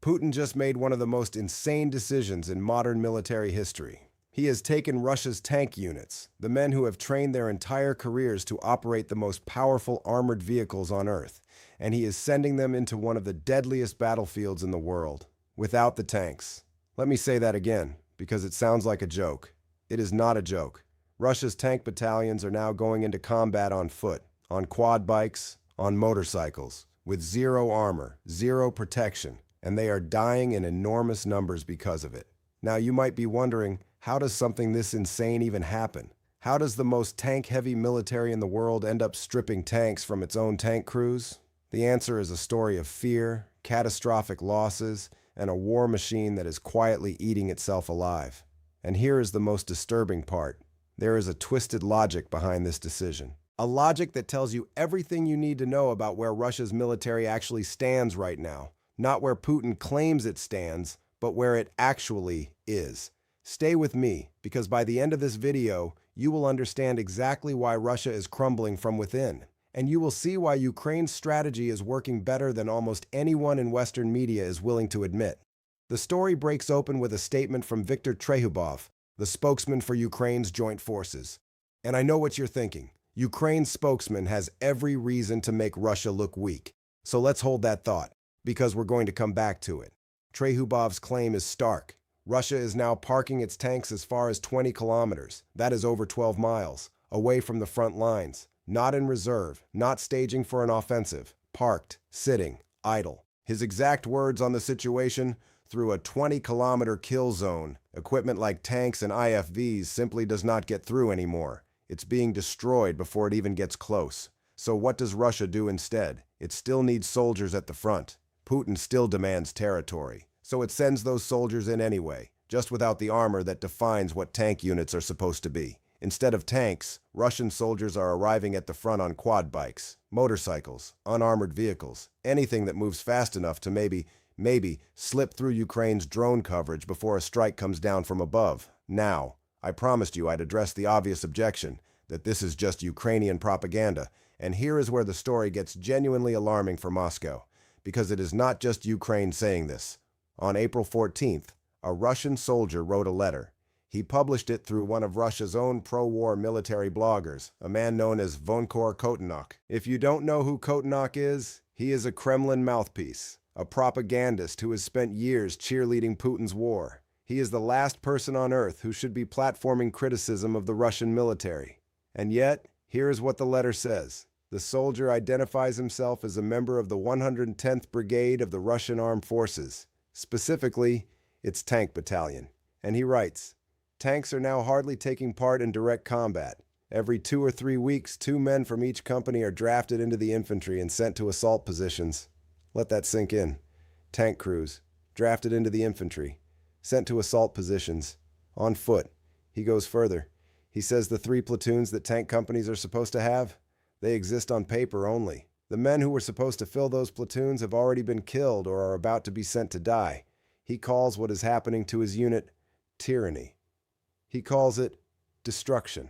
Putin just made one of the most insane decisions in modern military history. He has taken Russia's tank units, the men who have trained their entire careers to operate the most powerful armored vehicles on Earth, and he is sending them into one of the deadliest battlefields in the world, without the tanks. Let me say that again, because it sounds like a joke. It is not a joke. Russia's tank battalions are now going into combat on foot, on quad bikes, on motorcycles, with zero armor, zero protection, and they are dying in enormous numbers because of it. Now you might be wondering, how does something this insane even happen? How does the most tank-heavy military in the world end up stripping tanks from its own tank crews? The answer is a story of fear, catastrophic losses, and a war machine that is quietly eating itself alive. And here is the most disturbing part. There is a twisted logic behind this decision. A logic that tells you everything you need to know about where Russia's military actually stands right now. Not where Putin claims it stands, but where it actually is. Stay with me, because by the end of this video, you will understand exactly why Russia is crumbling from within. And you will see why Ukraine's strategy is working better than almost anyone in Western media is willing to admit. The story breaks open with a statement from Viktor Trehubov, the spokesman for Ukraine's joint forces. And I know what you're thinking. Ukraine's spokesman has every reason to make Russia look weak. So let's hold that thought, because we're going to come back to it. Trehubov's claim is stark. Russia is now parking its tanks as far as 20 kilometers, that is over 12 miles, away from the front lines, not in reserve, not staging for an offensive, parked, sitting, idle. His exact words on the situation: through a 20-kilometer kill zone, equipment like tanks and IFVs simply does not get through anymore. It's being destroyed before it even gets close. So what does Russia do instead? It still needs soldiers at the front. Putin still demands territory. So it sends those soldiers in anyway, just without the armor that defines what tank units are supposed to be. Instead of tanks, Russian soldiers are arriving at the front on quad bikes, motorcycles, unarmored vehicles, anything that moves fast enough to maybe slip through Ukraine's drone coverage before a strike comes down from above. Now, I promised you I'd address the obvious objection, that this is just Ukrainian propaganda, and here is where the story gets genuinely alarming for Moscow, because it is not just Ukraine saying this. On April 14th, a Russian soldier wrote a letter. He published it through one of Russia's own pro-war military bloggers, a man known as Vonkor Kotenok. If you don't know who Kotenok is, he is a Kremlin mouthpiece, a propagandist who has spent years cheerleading Putin's war. He is the last person on earth who should be platforming criticism of the Russian military. And yet, here is what the letter says. The soldier identifies himself as a member of the 110th Brigade of the Russian Armed Forces, specifically its tank battalion. And he writes, "Tanks are now hardly taking part in direct combat. Every 2 or 3 weeks, 2 men from each company are drafted into the infantry and sent to assault positions." Let that sink in. Tank crews, drafted into the infantry, sent to assault positions, on foot. He goes further. He says the 3 platoons that tank companies are supposed to have, they exist on paper only. The men who were supposed to fill those platoons have already been killed or are about to be sent to die. He calls what is happening to his unit tyranny. He calls it destruction.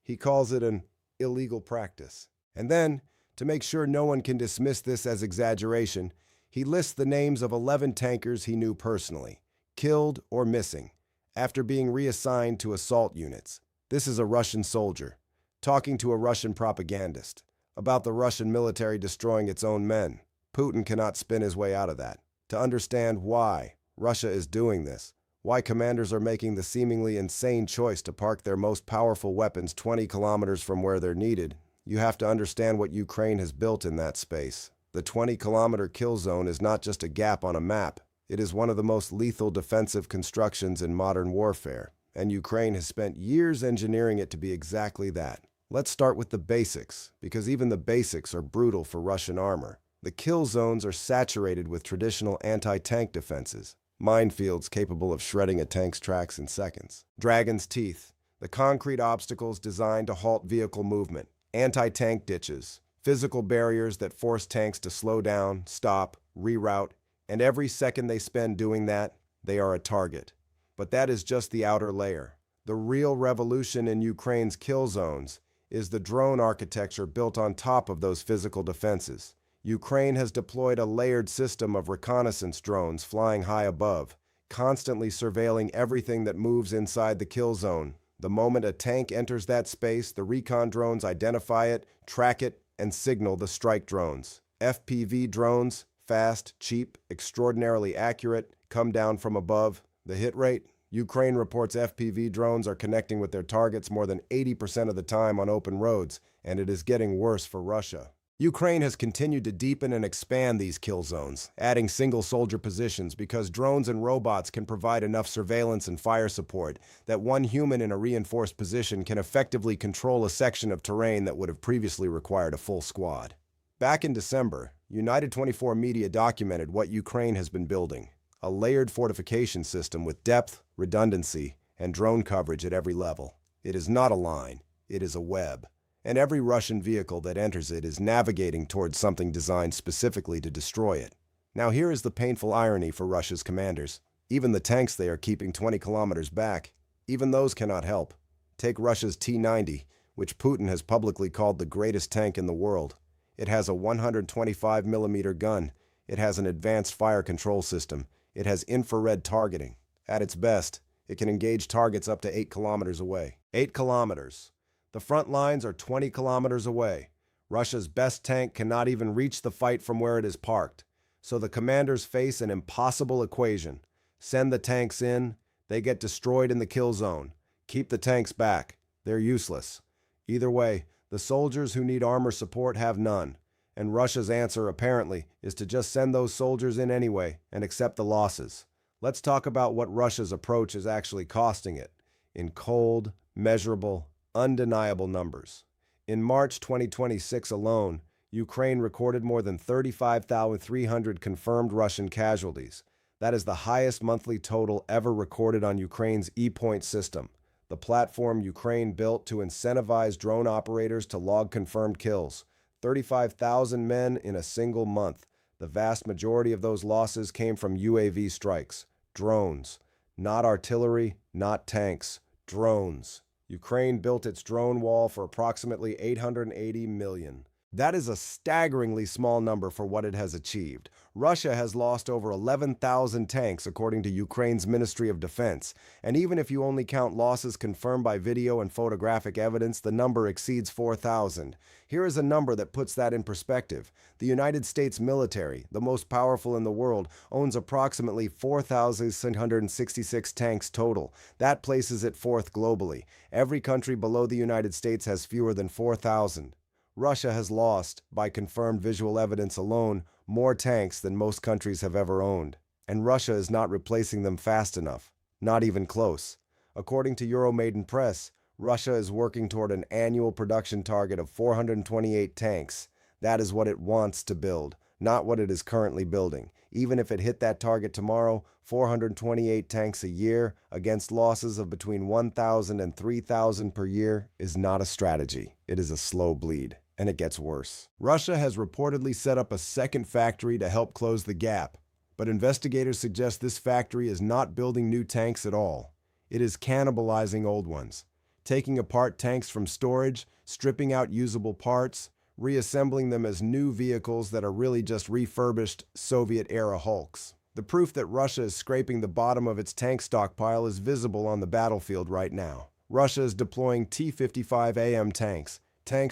He calls it an illegal practice. And then, to make sure no one can dismiss this as exaggeration, he lists the names of 11 tankers he knew personally, killed or missing, after being reassigned to assault units. This is a Russian soldier, talking to a Russian propagandist, about the Russian military destroying its own men. Putin cannot spin his way out of that. To understand why Russia is doing this, why commanders are making the seemingly insane choice to park their most powerful weapons 20 kilometers from where they're needed, you have to understand what Ukraine has built in that space. The 20-kilometer kill zone is not just a gap on a map. It is one of the most lethal defensive constructions in modern warfare, and Ukraine has spent years engineering it to be exactly that. Let's start with the basics, because even the basics are brutal for Russian armor. The kill zones are saturated with traditional anti-tank defenses, minefields capable of shredding a tank's tracks in seconds. Dragon's teeth, the concrete obstacles designed to halt vehicle movement. Anti-tank ditches, physical barriers that force tanks to slow down, stop, reroute, and every second they spend doing that, they are a target. But that is just the outer layer. The real revolution in Ukraine's kill zones is the drone architecture built on top of those physical defenses. Ukraine has deployed a layered system of reconnaissance drones flying high above, constantly surveilling everything that moves inside the kill zone. The moment a tank enters that space, the recon drones identify it, track it, and signal the strike drones. FPV drones, fast, cheap, extraordinarily accurate, come down from above. The hit rate? Ukraine reports FPV drones are connecting with their targets more than 80% of the time on open roads, and it is getting worse for Russia. Ukraine has continued to deepen and expand these kill zones, adding single-soldier positions because drones and robots can provide enough surveillance and fire support that one human in a reinforced position can effectively control a section of terrain that would have previously required a full squad. Back in December, United 24 Media documented what Ukraine has been building, a layered fortification system with depth, redundancy, and drone coverage at every level. It is not a line, it is a web. And every Russian vehicle that enters it is navigating towards something designed specifically to destroy it. Now here is the painful irony for Russia's commanders. Even the tanks they are keeping 20 kilometers back, even those cannot help. Take Russia's T-90, which Putin has publicly called the greatest tank in the world. It has a 125mm gun. It has an advanced fire control system. It has infrared targeting. At its best, it can engage targets up to 8 kilometers away. 8 kilometers. The front lines are 20 kilometers away. Russia's best tank cannot even reach the fight from where it is parked. So the commanders face an impossible equation. Send the tanks in, they get destroyed in the kill zone. Keep the tanks back, they're useless. Either way, the soldiers who need armor support have none. And Russia's answer, apparently, is to just send those soldiers in anyway and accept the losses. Let's talk about what Russia's approach is actually costing it, in cold, measurable, undeniable numbers. In March 2026 alone, Ukraine recorded more than 35,300 confirmed Russian casualties. That is the highest monthly total ever recorded on Ukraine's E-Point system, the platform Ukraine built to incentivize drone operators to log confirmed kills. 35,000 men in a single month. The vast majority of those losses came from UAV strikes, drones, not artillery, not tanks, drones. Ukraine built its drone wall for approximately $880 million. That is a staggeringly small number for what it has achieved. Russia has lost over 11,000 tanks, according to Ukraine's Ministry of Defense. And even if you only count losses confirmed by video and photographic evidence, the number exceeds 4,000. Here is a number that puts that in perspective. The United States military, the most powerful in the world, owns approximately 4,666 tanks total. That places it fourth globally. Every country below the United States has fewer than 4,000. Russia has lost, by confirmed visual evidence alone, more tanks than most countries have ever owned. And Russia is not replacing them fast enough. Not even close. According to Euromaidan Press, Russia is working toward an annual production target of 428 tanks. That is what it wants to build, not what it is currently building. Even if it hit that target tomorrow, 428 tanks a year against losses of between 1,000 and 3,000 per year is not a strategy. It is a slow bleed. And it gets worse. Russia has reportedly set up a second factory to help close the gap, but investigators suggest this factory is not building new tanks at all. It is cannibalizing old ones, taking apart tanks from storage, stripping out usable parts, reassembling them as new vehicles that are really just refurbished Soviet-era hulks. The proof that Russia is scraping the bottom of its tank stockpile is visible on the battlefield right now. Russia is deploying T-55AM tanks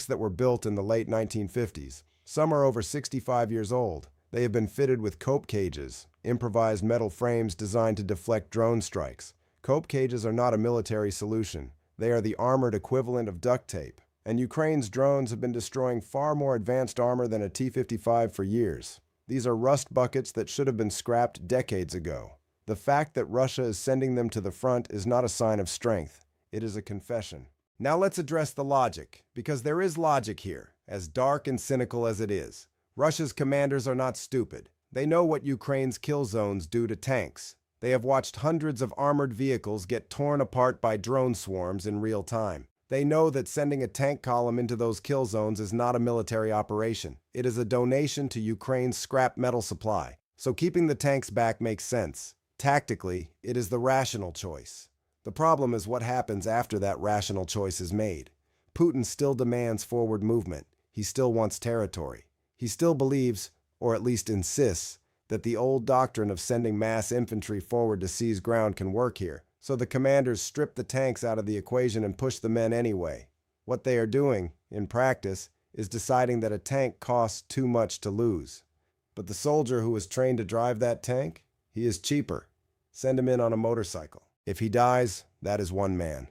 that were built in the late 1950s. Some are over 65 years old. They have been fitted with cope cages, improvised metal frames designed to deflect drone strikes. Cope cages are not a military solution. They are the armored equivalent of duct tape. And Ukraine's drones have been destroying far more advanced armor than a T-55 for years. These are rust buckets that should have been scrapped decades ago. The fact that Russia is sending them to the front is not a sign of strength. It is a confession. Now let's address the logic, because there is logic here, as dark and cynical as it is. Russia's commanders are not stupid. They know what Ukraine's kill zones do to tanks. They have watched hundreds of armored vehicles get torn apart by drone swarms in real time. They know that sending a tank column into those kill zones is not a military operation. It is a donation to Ukraine's scrap metal supply. So keeping the tanks back makes sense. Tactically, it is the rational choice. The problem is what happens after that rational choice is made. Putin still demands forward movement. He still wants territory. He still believes, or at least insists, that the old doctrine of sending mass infantry forward to seize ground can work here, so the commanders strip the tanks out of the equation and push the men anyway. What they are doing, in practice, is deciding that a tank costs too much to lose. But the soldier who was trained to drive that tank, he is cheaper. Send him in on a motorcycle. If he dies, that is one man.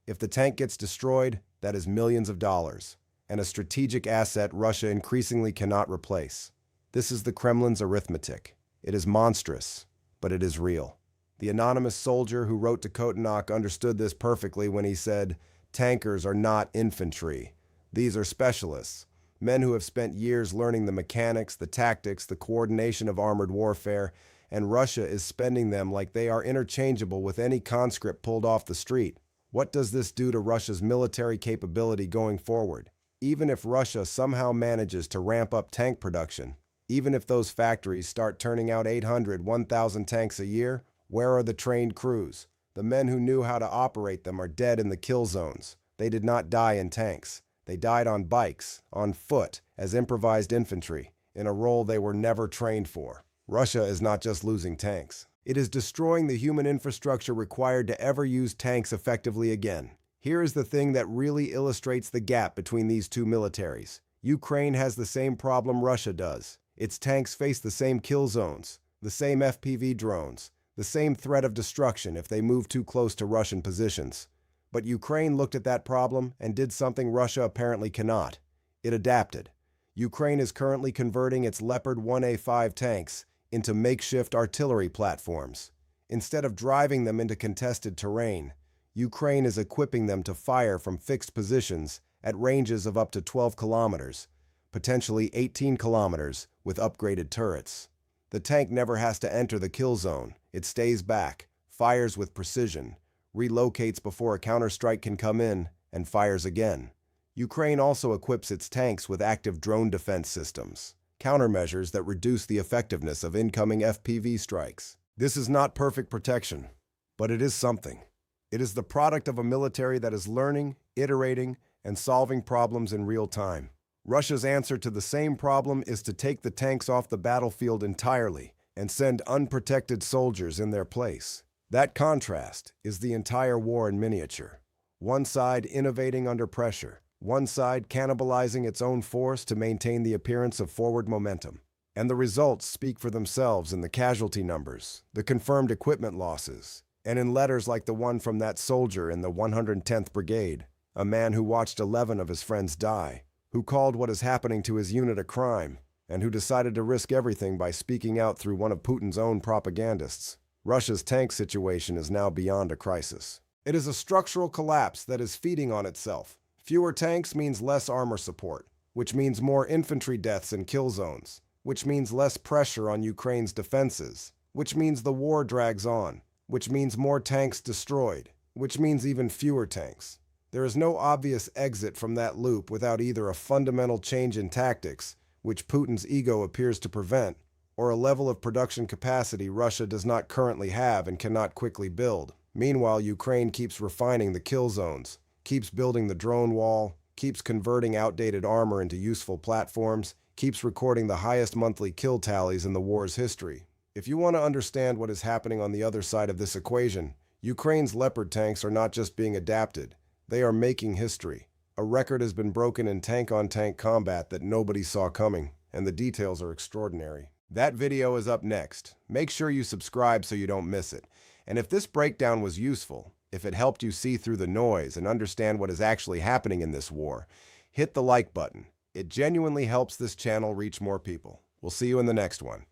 If the tank gets destroyed, that is millions of dollars, and a strategic asset Russia increasingly cannot replace. This is the Kremlin's arithmetic. It is monstrous, but it is real. The anonymous soldier who wrote to Kotenach understood this perfectly when he said, "Tankers are not infantry. These are specialists, men who have spent years learning the mechanics, the tactics, the coordination of armored warfare, and Russia is spending them like they are interchangeable with any conscript pulled off the street." What does this do to Russia's military capability going forward? Even if Russia somehow manages to ramp up tank production, even if those factories start turning out 800, 1,000 tanks a year, where are the trained crews? The men who knew how to operate them are dead in the kill zones. They did not die in tanks. They died on bikes, on foot, as improvised infantry, in a role they were never trained for. Russia is not just losing tanks. It is destroying the human infrastructure required to ever use tanks effectively again. Here is the thing that really illustrates the gap between these two militaries. Ukraine has the same problem Russia does. Its tanks face the same kill zones, the same FPV drones, the same threat of destruction if they move too close to Russian positions. But Ukraine looked at that problem and did something Russia apparently cannot. It adapted. Ukraine is currently converting its Leopard 1A5 tanks into makeshift artillery platforms. Instead of driving them into contested terrain, Ukraine is equipping them to fire from fixed positions at ranges of up to 12 kilometers, potentially 18 kilometers, with upgraded turrets. The tank never has to enter the kill zone. It stays back, fires with precision, relocates before a counterstrike can come in, and fires again. Ukraine also equips its tanks with active drone defense systems, countermeasures that reduce the effectiveness of incoming FPV strikes. This is not perfect protection, but it is something. It is the product of a military that is learning, iterating, and solving problems in real time. Russia's answer to the same problem is to take the tanks off the battlefield entirely and send unprotected soldiers in their place. That contrast is the entire war in miniature. One side innovating under pressure, one side cannibalizing its own force to maintain the appearance of forward momentum. And the results speak for themselves in the casualty numbers, the confirmed equipment losses, and in letters like the one from that soldier in the 110th Brigade, a man who watched 11 of his friends die, who called what is happening to his unit a crime, and who decided to risk everything by speaking out through one of Putin's own propagandists. Russia's tank situation is now beyond a crisis. It is a structural collapse that is feeding on itself. Fewer tanks means less armor support, which means more infantry deaths in kill zones, which means less pressure on Ukraine's defenses, which means the war drags on, which means more tanks destroyed, which means even fewer tanks. There is no obvious exit from that loop without either a fundamental change in tactics, which Putin's ego appears to prevent, or a level of production capacity Russia does not currently have and cannot quickly build. Meanwhile, Ukraine keeps refining the kill zones, keeps building the drone wall, keeps converting outdated armor into useful platforms, keeps recording the highest monthly kill tallies in the war's history. If you want to understand what is happening on the other side of this equation, Ukraine's Leopard tanks are not just being adapted, they are making history. A record has been broken in tank-on-tank combat that nobody saw coming, and the details are extraordinary. That video is up next. Make sure you subscribe so you don't miss it. And if this breakdown was useful, if it helped you see through the noise and understand what is actually happening in this war, hit the like button. It genuinely helps this channel reach more people. We'll see you in the next one.